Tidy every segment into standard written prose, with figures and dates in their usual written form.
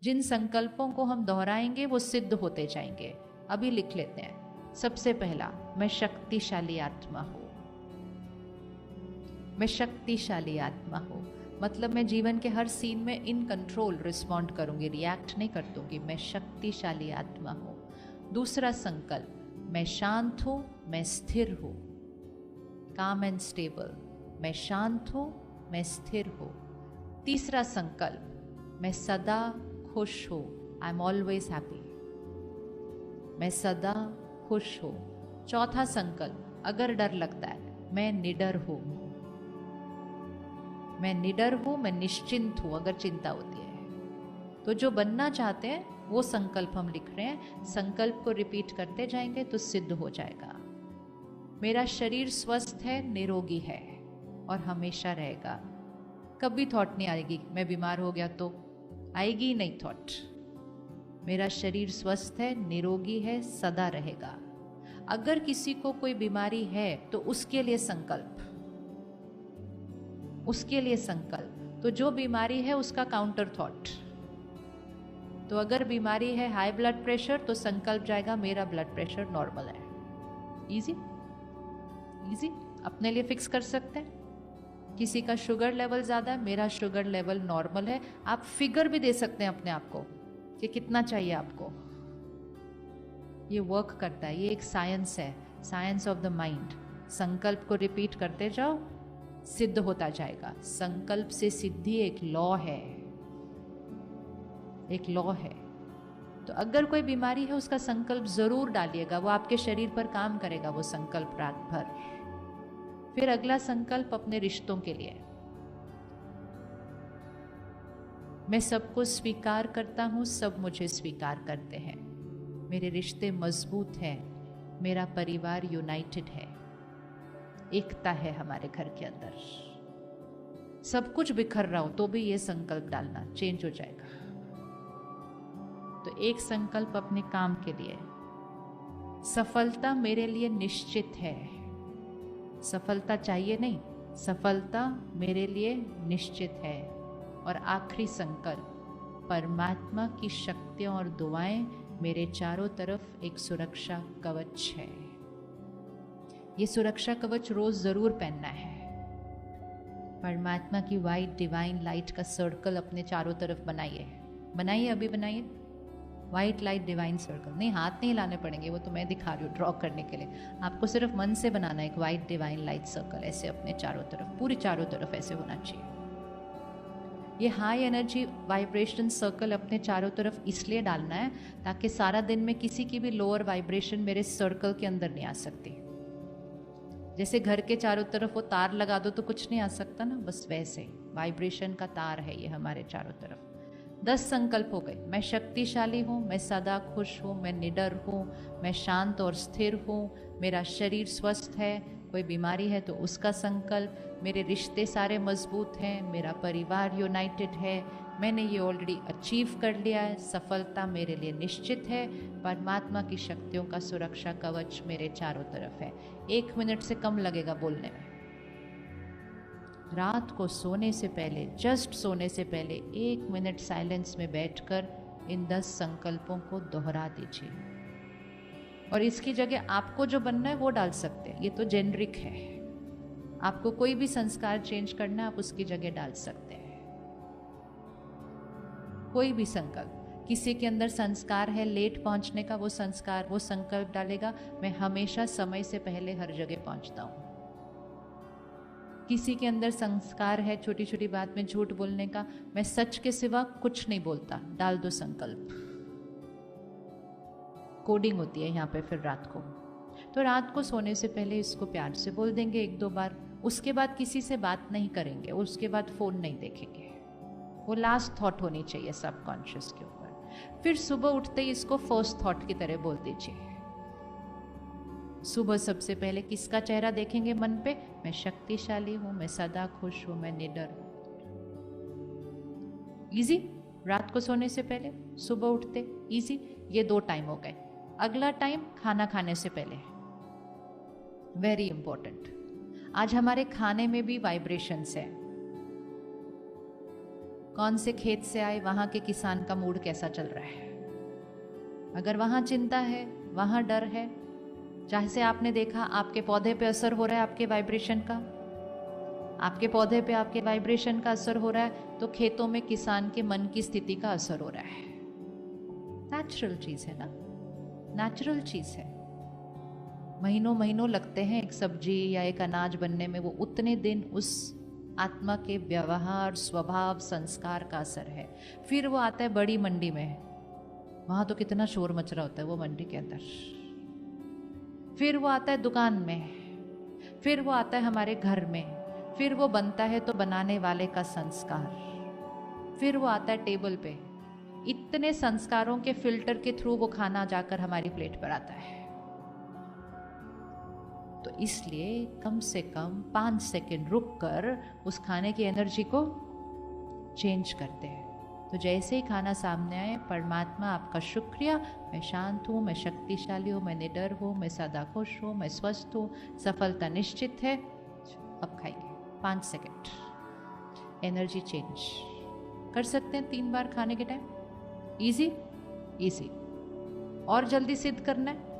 जिन संकल्पों को हम दोहराएंगे वो सिद्ध होते जाएंगे। अभी लिख लेते हैं। सबसे पहला, मैं शक्तिशाली आत्मा हूं। मैं शक्तिशाली आत्मा हूं मतलब मैं जीवन के हर सीन में इन कंट्रोल रिस्पॉन्ड करूंगी, रिएक्ट नहीं कर दूंगी। मैं शक्तिशाली आत्मा हूं। दूसरा संकल्प, मैं शांत हूं, मैं स्थिर हूं, काम एंड स्टेबल। मैं शांत हूं, मैं स्थिर हूं। तीसरा संकल्प, मैं सदा खुश हूं, आई एम ऑलवेज हैप्पी। मैं सदा खुश हूं। चौथा संकल्प, अगर डर लगता है, मैं निडर हूं। मैं निडर हूं, मैं निश्चिंत हूं अगर चिंता होती है। तो जो बनना चाहते हैं वो संकल्प हम लिख रहे हैं। संकल्प को रिपीट करते जाएंगे तो सिद्ध हो जाएगा। मेरा शरीर स्वस्थ है, निरोगी है और हमेशा रहेगा। कभी थॉट नहीं आएगी मैं बीमार हो गया तो, आएगी ही नहीं थॉट। मेरा शरीर स्वस्थ है, निरोगी है, सदा रहेगा। अगर किसी को कोई बीमारी है तो उसके लिए संकल्प, उसके लिए संकल्प। तो जो बीमारी है उसका काउंटर थॉट। तो अगर बीमारी है हाई ब्लड प्रेशर तो संकल्प जाएगा मेरा ब्लड प्रेशर नॉर्मल है। इजी इजी, अपने लिए फिक्स कर सकते हैं। किसी का शुगर लेवल ज्यादा है, मेरा शुगर लेवल नॉर्मल है। आप फिगर भी दे सकते हैं अपने आप को कि कितना चाहिए आपको। ये वर्क करता है, ये एक साइंस है, साइंस ऑफ द माइंड। संकल्प को रिपीट करते जाओ, सिद्ध होता जाएगा। संकल्प से सिद्धि एक लॉ है, एक लॉ है। तो अगर कोई बीमारी है उसका संकल्प जरूर डालिएगा, वो आपके शरीर पर काम करेगा वो संकल्प रात भर। फिर अगला संकल्प अपने रिश्तों के लिए, मैं सबको स्वीकार करता हूं, सब मुझे स्वीकार करते हैं। मेरे रिश्ते मजबूत हैं, मेरा परिवार यूनाइटेड है, एकता है हमारे घर के अंदर। सब कुछ बिखर रहा हो तो भी ये संकल्प डालना, चेंज हो जाएगा। तो एक संकल्प अपने काम के लिए, सफलता मेरे लिए निश्चित है। सफलता चाहिए नहीं, सफलता मेरे लिए निश्चित है। और आखिरी संकल्प, परमात्मा की शक्तियां और दुआएं मेरे चारों तरफ एक सुरक्षा कवच है। ये सुरक्षा कवच रोज जरूर पहनना है। परमात्मा की वाइट डिवाइन लाइट का सर्कल अपने चारों तरफ बनाइए, बनाइए, अभी बनाइए। वाइट लाइट डिवाइन सर्कल, नहीं हाथ नहीं लाने पड़ेंगे, वो तो मैं दिखा रही हूँ ड्रॉ करने के लिए। आपको सिर्फ मन से बनाना है एक वाइट डिवाइन लाइट सर्कल, ऐसे अपने चारों तरफ, पूरी चारों तरफ ऐसे होना चाहिए। ये हाई एनर्जी वाइब्रेशन सर्कल अपने चारों तरफ इसलिए डालना है ताकि सारा दिन में किसी की भी लोअर वाइब्रेशन मेरे सर्कल के अंदर नहीं आ सकती। जैसे घर के चारों तरफ वो तार लगा दो तो कुछ नहीं आ सकता ना, बस वैसे वाइब्रेशन का तार है ये हमारे चारों तरफ। 10 संकल्प हो गए। मैं शक्तिशाली हूँ, मैं सदा खुश हूँ, मैं निडर हूँ, मैं शांत और स्थिर हूँ, मेरा शरीर स्वस्थ है, कोई बीमारी है तो उसका संकल्प, मेरे रिश्ते सारे मजबूत हैं, मेरा परिवार यूनाइटेड है, मैंने ये ऑलरेडी अचीव कर लिया है, सफलता मेरे लिए निश्चित है, परमात्मा की शक्तियों का सुरक्षा कवच मेरे चारों तरफ है। 1 मिनट से कम लगेगा बोलने में। रात को सोने से पहले, जस्ट सोने से पहले 1 मिनट साइलेंस में बैठकर इन 10 संकल्पों को दोहरा दीजिए। और इसकी जगह आपको जो बनना है वो डाल सकते हैं, ये तो जेनरिक है। आपको कोई भी संस्कार चेंज करना है आप उसकी जगह डाल सकते हैं। कोई भी संकल्प, किसी के अंदर संस्कार है लेट पहुंचने का, वो संस्कार, वो संकल्प डालेगा मैं हमेशा समय से पहले हर जगह पहुंचता हूं। किसी के अंदर संस्कार है छोटी छोटी बात में झूठ बोलने का, मैं सच के सिवा कुछ नहीं बोलता, डाल दो संकल्प। कोडिंग होती है यहाँ पे फिर रात को। तो रात को सोने से पहले इसको प्यार से बोल देंगे 1-2 बार। उसके बाद किसी से बात नहीं करेंगे, उसके बाद फोन नहीं देखेंगे। वो लास्ट थॉट होनी चाहिए सबकॉन्शियस के ऊपर। फिर सुबह उठते ही इसको फर्स्ट थॉट की तरह बोल दीजिए। सुबह सबसे पहले किसका चेहरा देखेंगे मन पे? मैं शक्तिशाली हूं, मैं सदा खुश हूं, मैं निडर हूं। इजी। रात को सोने से पहले, सुबह उठते, इजी। ये 2 टाइम हो गए। अगला टाइम खाना खाने से पहले, वेरी इंपॉर्टेंट। आज हमारे खाने में भी वाइब्रेशंस है। कौन से खेत से आए, वहां के किसान का मूड कैसा चल रहा है। अगर वहां चिंता है, वहां डर है, चाहे से आपने देखा आपके पौधे पे असर हो रहा है, आपके वाइब्रेशन का, आपके पौधे पे आपके वाइब्रेशन का असर हो रहा है, तो खेतों में किसान के मन की स्थिति का असर हो रहा है। नेचुरल चीज है ना, नेचुरल चीज है। महीनों महीनों लगते हैं एक सब्जी या एक अनाज बनने में, वो उतने दिन उस आत्मा के व्यवहार, स्वभाव, संस्कार का असर है। फिर वो आता है बड़ी मंडी में, वहां तो कितना शोर मच रहा होता है वो मंडी के अंदर। फिर वो आता है दुकान में, फिर वो आता है हमारे घर में, फिर वो बनता है तो बनाने वाले का संस्कार, फिर वो आता है टेबल पे। इतने संस्कारों के फिल्टर के थ्रू वो खाना जाकर हमारी प्लेट पर आता है। तो इसलिए कम से कम 5 सेकंड रुक कर उस खाने की एनर्जी को चेंज करते हैं। तो जैसे ही खाना सामने आए, परमात्मा आपका शुक्रिया, मैं शांत हूँ, मैं शक्तिशाली हूँ, मैं निडर हूँ, मैं सदा खुश हूँ, मैं स्वस्थ हूँ, सफलता निश्चित है। अब खाइए 5 सेकंड, एनर्जी चेंज कर सकते हैं 3 बार खाने के टाइम। Easy easy. और जल्दी सिद्ध करना है,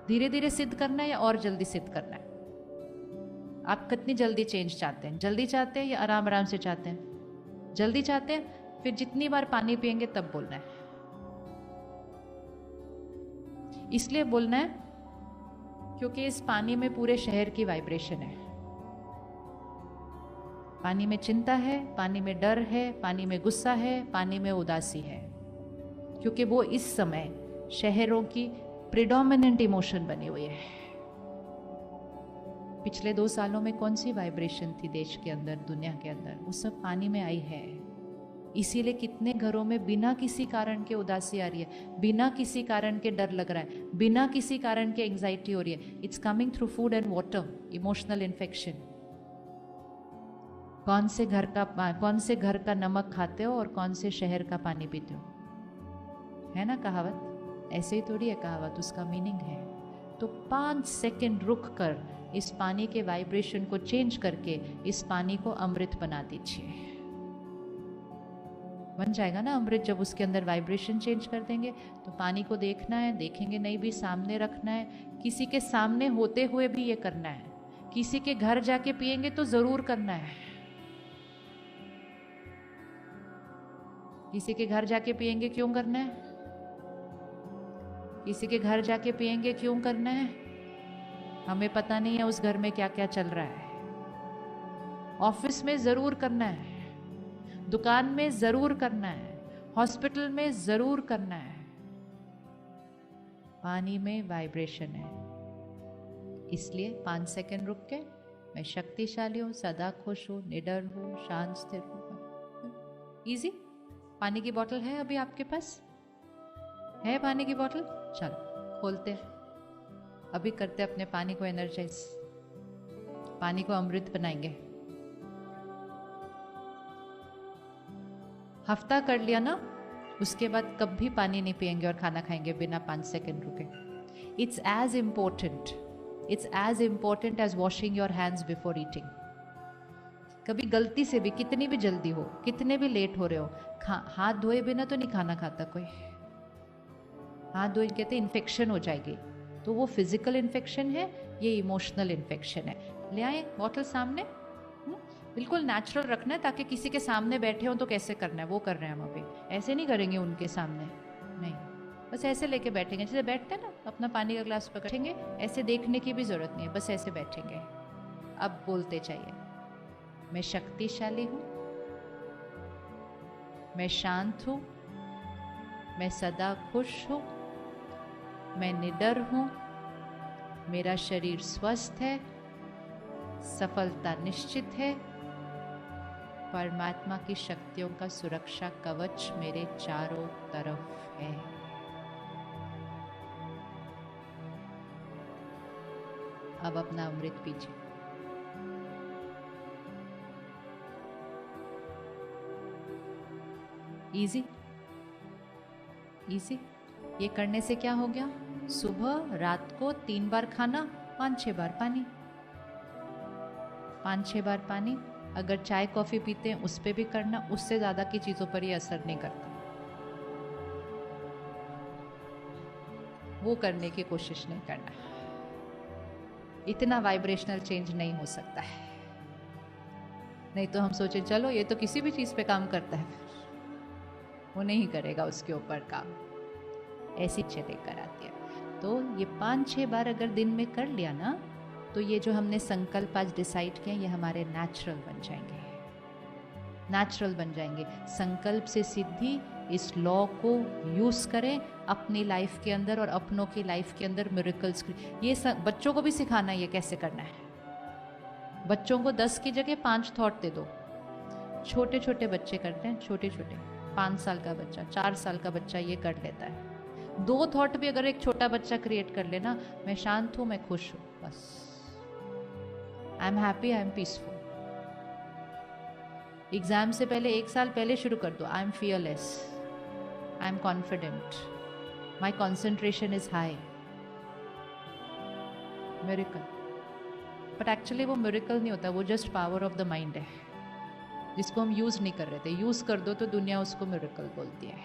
धीरे धीरे सिद्ध करना है या और जल्दी सिद्ध करना है? आप कितनी जल्दी चेंज चाहते हैं? जल्दी चाहते हैं या आराम आराम से चाहते हैं? जल्दी चाहते हैं, फिर जितनी बार पानी पिएंगे तब बोलना है। इसलिए बोलना है क्योंकि इस पानी में पूरे शहर की वाइब्रेशन है। पानी में चिंता है, पानी में डर है, पानी में गुस्सा है, पानी में उदासी है, क्योंकि वो इस समय शहरों की प्रिडोमिनेंट इमोशन बनी हुई है। पिछले 2 सालों में कौन सी वाइब्रेशन थी देश के अंदर, दुनिया के अंदर, वो सब पानी में आई है। इसीलिए कितने घरों में बिना किसी कारण के उदासी आ रही है, बिना किसी कारण के डर लग रहा है, बिना किसी कारण के एंजाइटी हो रही है। It's coming through food and water, emotional infection. कौन से घर का नमक खाते हो और कौन से शहर का पानी पीते हो, है ना कहावत। ऐसे ही थोड़ी है कहावत, उसका मीनिंग है। तो 5 सेकंड रुक कर इस पानी के वाइब्रेशन को चेंज करके इस पानी को अमृत बना दीजिए। बन जाएगा ना अमृत जब उसके अंदर वाइब्रेशन चेंज कर देंगे। तो पानी को देखना है, देखेंगे नहीं भी, सामने रखना है, किसी के सामने होते हुए भी ये करना है। किसी के घर जाके पिएंगे तो जरूर करना है। किसी के घर जाके पिएंगे क्यों करना है? किसी के घर जाके पिएंगे क्यों करना है? हमें पता नहीं है उस घर में क्या क्या चल रहा है। ऑफिस में जरूर करना है, दुकान में जरूर करना है, हॉस्पिटल में जरूर करना है। पानी में वाइब्रेशन है। इसलिए 5 सेकंड रुक के, मैं शक्तिशाली हूं, सदा खुश हूं, निडर हूं, शांत स्थिर हूं। इजी। पानी की बोतल है अभी आपके पास? है पानी की बोतल? चलो खोलते हैं, अभी करते अपने पानी को एनर्जाइज, पानी को अमृत बनाएंगे। हफ्ता कर लिया ना, उसके बाद कभी पानी नहीं पिएंगे और खाना खाएंगे बिना 5 सेकंड रुके। It's as important as washing your hands before eating. कभी गलती से भी, कितनी भी जल्दी हो, कितने भी लेट हो रहे हो, हाथ धोए बिना तो नहीं खाना खाता कोई। हाथ धोए कहते इन्फेक्शन हो जाएगी, तो वो फिजिकल इन्फेक्शन है, ये इमोशनल इन्फेक्शन है। ले आए बॉटल सामने, बिल्कुल नेचुरल रखना है, ताकि किसी के सामने बैठे हो तो कैसे करना है वो कर रहे हैं हम अभी। ऐसे नहीं करेंगे उनके सामने, नहीं, बस ऐसे लेके बैठेंगे जैसे बैठते हैं ना, अपना पानी का ग्लास पकड़ेंगे, ऐसे देखने की भी जरूरत नहीं है, बस ऐसे बैठेंगे। अब बोलते चाहिए, मैं शक्तिशाली हूँ, मैं शांत हूँ, मैं सदा खुश हूँ, मैं निडर हूँ, मेरा शरीर स्वस्थ है, सफलता निश्चित है, परमात्मा की शक्तियों का सुरक्षा कवच मेरे चारों तरफ है। अब अपना अमृत पीजिए। Easy easy. ये करने से क्या हो गया? सुबह रात को 3 बार खाना, 5-6 बार पानी, 5-6 बार पानी। अगर चाय कॉफ़ी पीते हैं उस पर भी करना, उससे ज़्यादा की चीज़ों पर ये असर नहीं करता, वो करने की कोशिश नहीं करना। इतना वाइब्रेशनल चेंज नहीं हो सकता है। नहीं तो हम सोचे चलो ये तो किसी भी चीज़ पे काम करता है, वो नहीं करेगा उसके ऊपर काम, ऐसी चीज़ें लेकर आती है। तो ये 5-6 बार अगर दिन में कर लिया ना, तो ये जो हमने संकल्प आज डिसाइड किया ये हमारे नेचुरल बन जाएंगे, नेचुरल बन जाएंगे। संकल्प से सिद्धि, इस लॉ को यूज़ करें अपनी लाइफ के अंदर और अपनों की लाइफ के अंदर मिरेकल्स। ये बच्चों को भी सिखाना है ये कैसे करना है। बच्चों को 10 की जगह 5 थॉट दे दो। छोटे छोटे बच्चे करते हैं, छोटे छोटे 5 साल का बच्चा, 4 साल का बच्चा ये कर लेता है। 2 थॉट भी अगर एक छोटा बच्चा क्रिएट कर लेना, मैं शांत हूँ, मैं खुश हूँ, बस I am happy, I am peaceful. Exam से पहले 1 साल पहले शुरू कर दो, I am fearless, I am confident, my concentration is high, miracle. But actually वो मिरेकल नहीं होता, वो just power of the mind है जिसको हम यूज़ नहीं कर रहे थे। यूज़ कर दो तो दुनिया उसको मिरेकल बोलती है।